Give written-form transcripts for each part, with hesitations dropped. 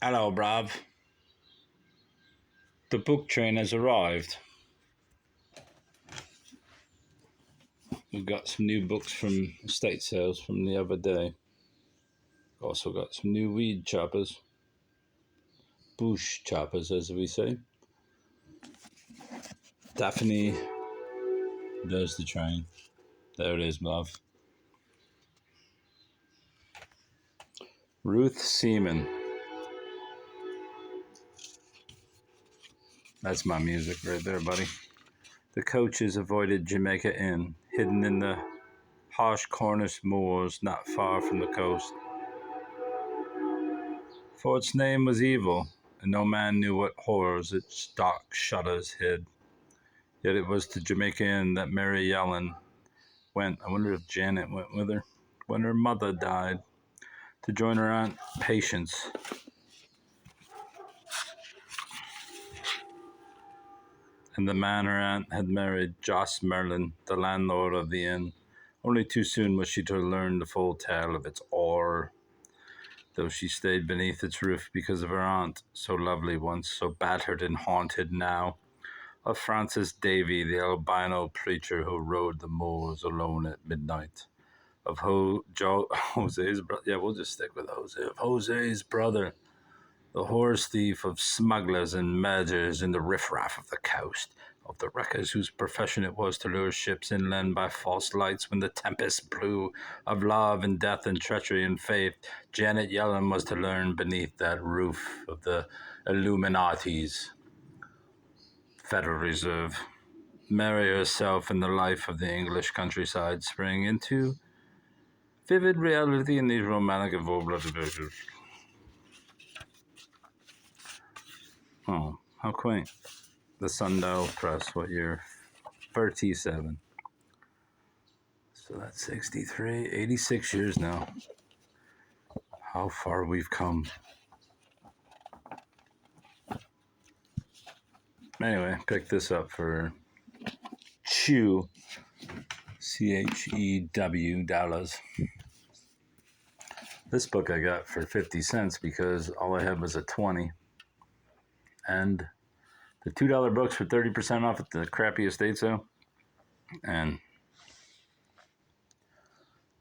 Hello, bruv. The book train has arrived. We've got some new books from estate sales from the other day. Also got some new weed choppers. Bush choppers, as we say. Daphne, there's the train. There it is, love. Ruth Seaman. That's my music right there, buddy. The coaches avoided Jamaica Inn, hidden in the harsh Cornish moors not far from the coast. For its name was evil, and no man knew what horrors its dark shutters hid. Yet it was to Jamaica Inn that Mary Yellen went. I wonder if Janet went with her when her mother died, to join her aunt Patience. And the man her aunt had married, Joss Merlin, the landlord of the inn. Only too soon was she to learn the full tale of its horror, though she stayed beneath its roof because of her aunt, so lovely once, so battered and haunted now, of Francis Davy, the albino preacher who rode the moors alone at midnight, of Jose's brother. Yeah, we'll just stick with Jose. Of Jose's brother, the horse thief, of smugglers and mergers in the riffraff of the coast, of the wreckers whose profession it was to lure ships inland by false lights when the tempest blew, of love and death and treachery and faith. Janet Yellen was to learn beneath that roof of the Illuminati's Federal Reserve. Mary herself and the life of the English countryside spring into vivid reality in these romantic and full-blooded pictures. Oh, how quaint. The Sundial Press, what year? 37. So that's 63, 86 years now. How far we've come. Anyway, pick this up for Chew, CHEW dollars. This book I got for 50 cents because all I had was a 20. And the $2 books for 30% off at the crappy estate sale. And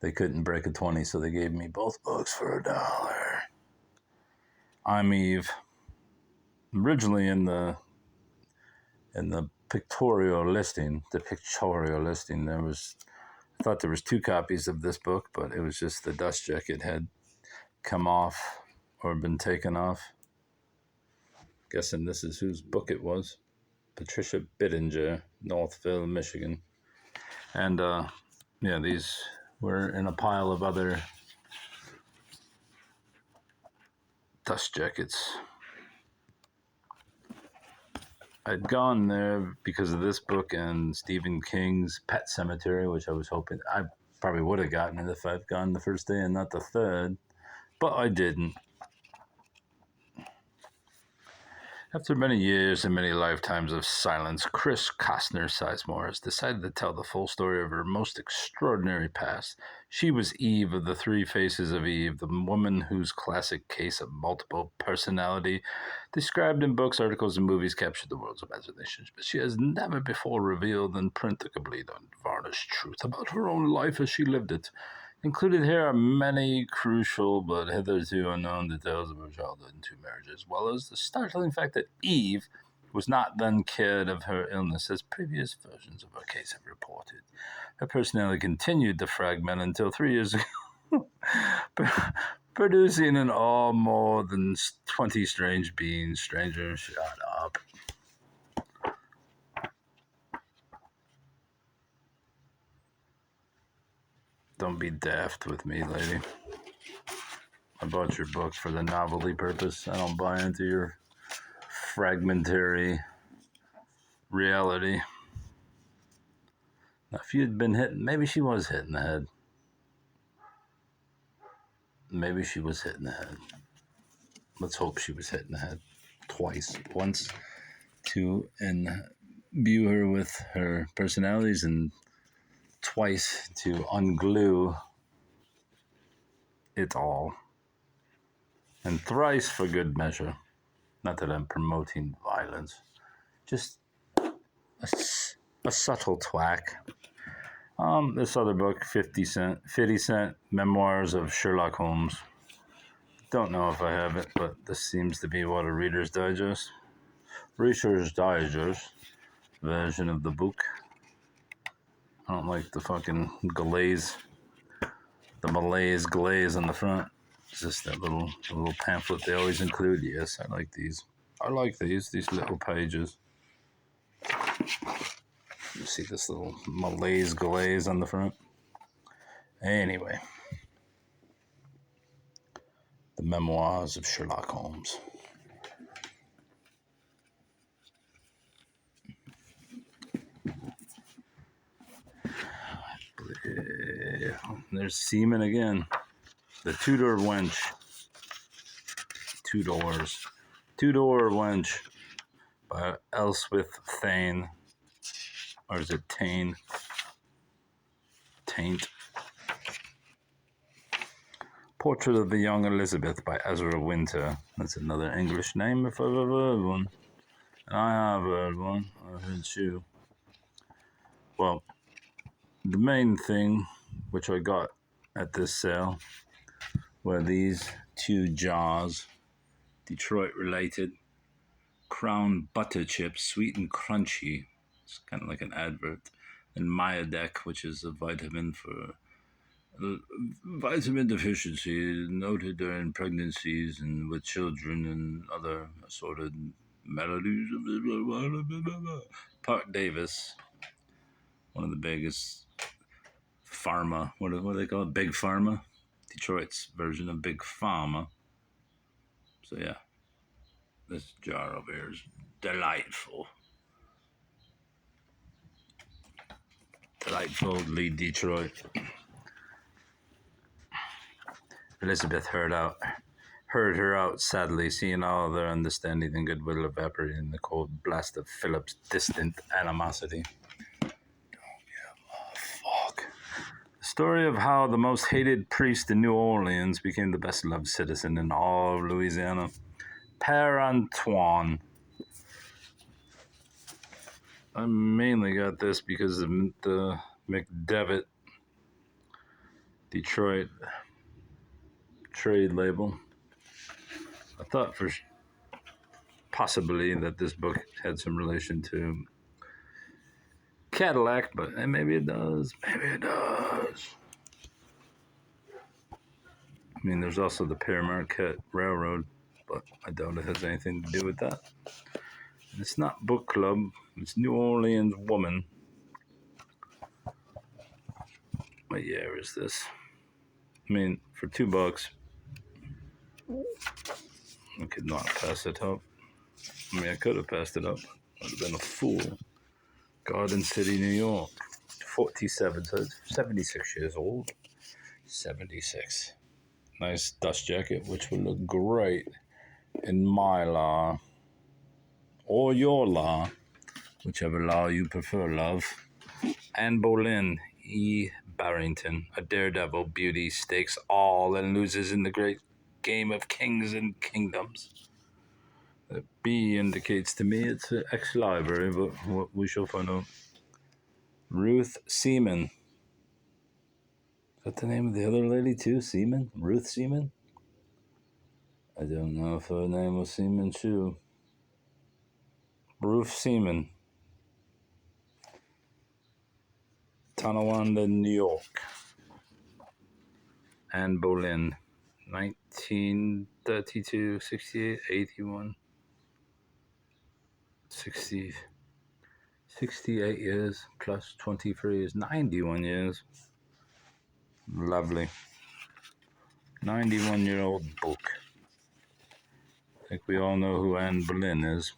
they couldn't break a 20, so they gave me both books for $1. I'm Eve. Originally in the pictorial listing, I thought there was 2 copies of this book, but it was just the dust jacket had come off or been taken off. Guessing this is whose book it was. Patricia Bittinger, Northville, Michigan. And these were in a pile of other dust jackets. I'd gone there because of this book and Stephen King's Pet Sematary, which I was hoping I probably would have gotten it if I'd gone the first day and not the third, but I didn't. After many years and many lifetimes of silence, Chris Costner Sizemore has decided to tell the full story of her most extraordinary past. She was Eve of the 3 Faces of Eve, the woman whose classic case of multiple personality, described in books, articles, and movies, captured the world's imaginations, but she has never before revealed in print the complete unvarnished truth about her own life as she lived it. Included here are many crucial but hitherto unknown details of her childhood and 2 marriages, as well as the startling fact that Eve was not then cured of her illness as previous versions of her case have reported. Her personality continued to fragment until 3 years ago, producing in all more than 20 strange beings. Stranger, shut up. Don't be daft with me, lady. I bought your book for the novelty purpose. I don't buy into your fragmentary reality. Now, if you'd been hit, maybe she was hit in the head. Maybe she was hit in the head. Let's hope she was hit in the head twice. Once to imbue her with her personalities, and twice to unglue it all. and thrice for good measure. Not that I'm promoting violence, just a subtle twack. This other book, 50 Cent Memoirs of Sherlock Holmes. Don't know if I have it, but this seems to be what a Reader's Digest version of the book. I don't like the fucking glaze, the Malaise glaze on the front. It's just that little pamphlet they always include. Yes, I like these. I like these little pages. You see this little Malaise glaze on the front. Anyway, the Memoirs of Sherlock Holmes. There's Seaman again. The Tudor Wench. Tudor Wench by Elspeth Thane. Or is it Taine? Taint. Portrait of the Young Elizabeth by Ezra Winter. That's another English name if I've ever heard one. And I have heard one. I've heard two. Well, the main thing which I got at this sale were these two jars, Detroit related, Crown Butter Chips, sweet and crunchy. It's kind of like an advert. And Myadec, which is a vitamin for vitamin deficiency noted during pregnancies and with children and other assorted melodies. Park Davis, one of the biggest pharma, what do they call it? Big Pharma? Detroit's version of Big Pharma. So yeah, this jar over here is delightful. Delightfully Detroit. Elizabeth heard her out, sadly, seeing all their understanding and goodwill evaporate in the cold blast of Philip's distant animosity. Fuck. The story of how the most hated priest in New Orleans became the best loved citizen in all of Louisiana. Père Antoine. I mainly got this because of the McDevitt Detroit trade label. I thought for possibly that this book had some relation to Cadillac, but maybe it does. Maybe it does. I mean, there's also the Père Marquette Railroad, but I doubt it has anything to do with that. And it's not book club. It's New Orleans Woman. What year is this? I mean, for $2, I could not pass it up. I mean, I could have passed it up. I'd have been a fool. Garden City, New York. 47, so it's 76 years old. 76. Nice dust jacket, which would look great in my law. Or your law. Whichever law you prefer, love. Anne Boleyn, E. Barrington. A daredevil beauty stakes all and loses in the great game of kings and kingdoms. The B indicates to me it's an ex-library, but we shall find out. Ruth Seaman. Is that the name of the other lady too? Seaman? Ruth Seaman? I don't know if her name was Seaman too. Ruth Seaman. Tonawanda, New York. Anne Boleyn. 1932, 68, 81. 60, 68 years plus 23 is 91 years. Lovely. 91-year-old book. I think we all know who Anne Boleyn is.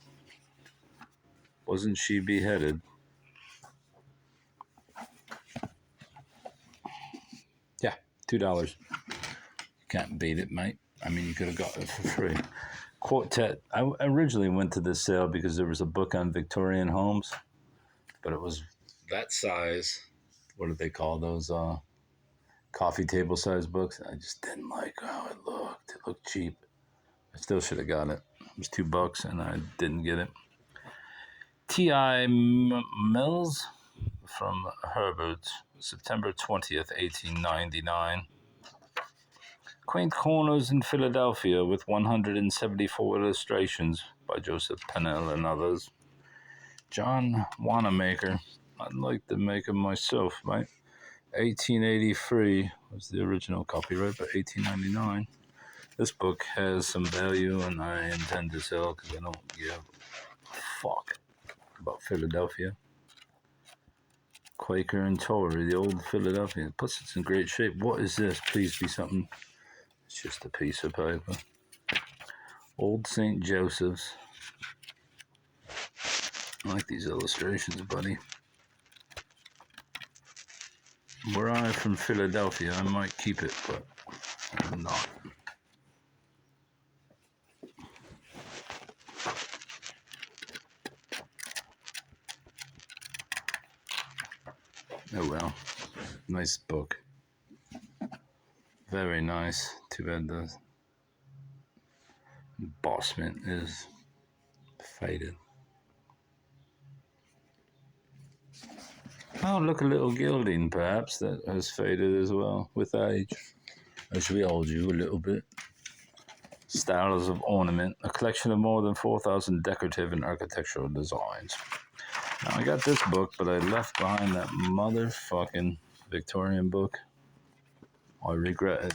Wasn't she beheaded? Yeah, $2. You can't beat it, mate. I mean, you could have got it for free. Quartet. I originally went to this sale because there was a book on Victorian homes, but it was that size. What do they call those? Coffee table size books. I just didn't like how it looked. It looked cheap. I still should have got it. It was $2 and I didn't get it. T.I. Mills from Herbert, September 20th, 1899. Quaint Corners in Philadelphia with 174 illustrations by Joseph Pennell and others. John Wanamaker. I'd like to make them myself, right? 1883 was the original copyright, but 1899. This book has some value, and I intend to sell because I don't give a fuck about Philadelphia. Quaker and Tory, the old Philadelphia. Plus, it's in great shape. What is this? Please be something. It's just a piece of paper. Old St. Joseph's. I like these illustrations, buddy. Were I from Philadelphia, I might keep it, but I'm not. Oh well. Nice book. Very nice. Too bad the embossment is faded. Oh, look, a little gilding, perhaps, that has faded as well with age, as we all do a little bit. Styles of ornament, a collection of more than 4,000 decorative and architectural designs. Now, I got this book, but I left behind that motherfucking Victorian book. I regret it.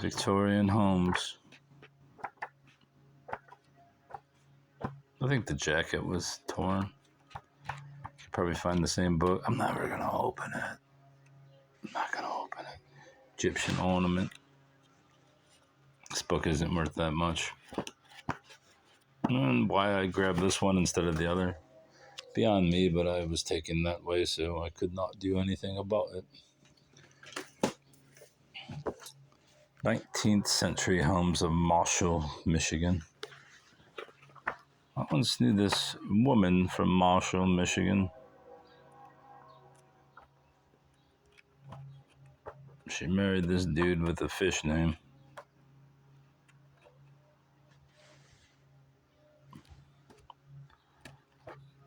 Victorian Homes. I think the jacket was torn. Could probably find the same book. I'm never going to open it. I'm not going to open it. Egyptian ornament. This book isn't worth that much. And why I grabbed this one instead of the other, beyond me, but I was taken that way, so I could not do anything about it. 19th century homes of Marshall, Michigan. I once knew this woman from Marshall, Michigan. She married this dude with a fish name.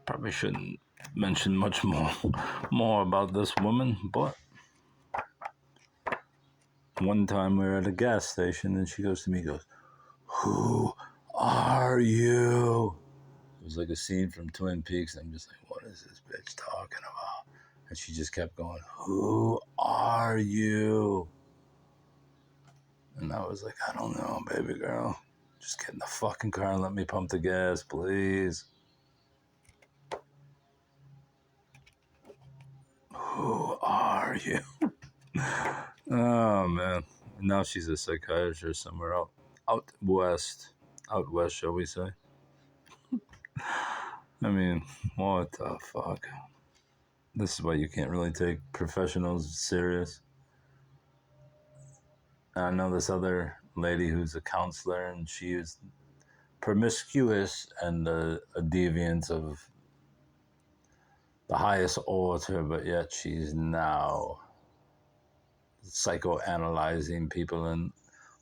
Probably shouldn't mention much more about this woman, but one time we were at a gas station and she goes to me, "Who are you?" It was like a scene from Twin Peaks. I'm just like, what is this bitch talking about? And she just kept going, "Who are you?" And I was like, I don't know, baby girl. Just get in the fucking car and let me pump the gas, please. Who are you? Oh, man. Now she's a psychiatrist somewhere out west, shall we say. I mean, what the fuck? This is why you can't really take professionals serious. I know this other lady who's a counselor, and she is promiscuous and a deviant of the highest order, but yet she's now psychoanalyzing people and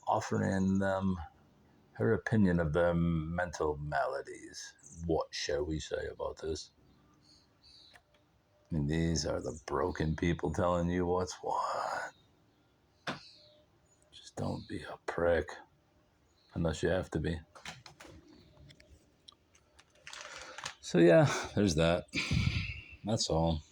offering them her opinion of their mental maladies. What shall we say about this? I mean, these are the broken people telling you what's what. Just don't be a prick. Unless you have to be. So yeah, there's that. That's all.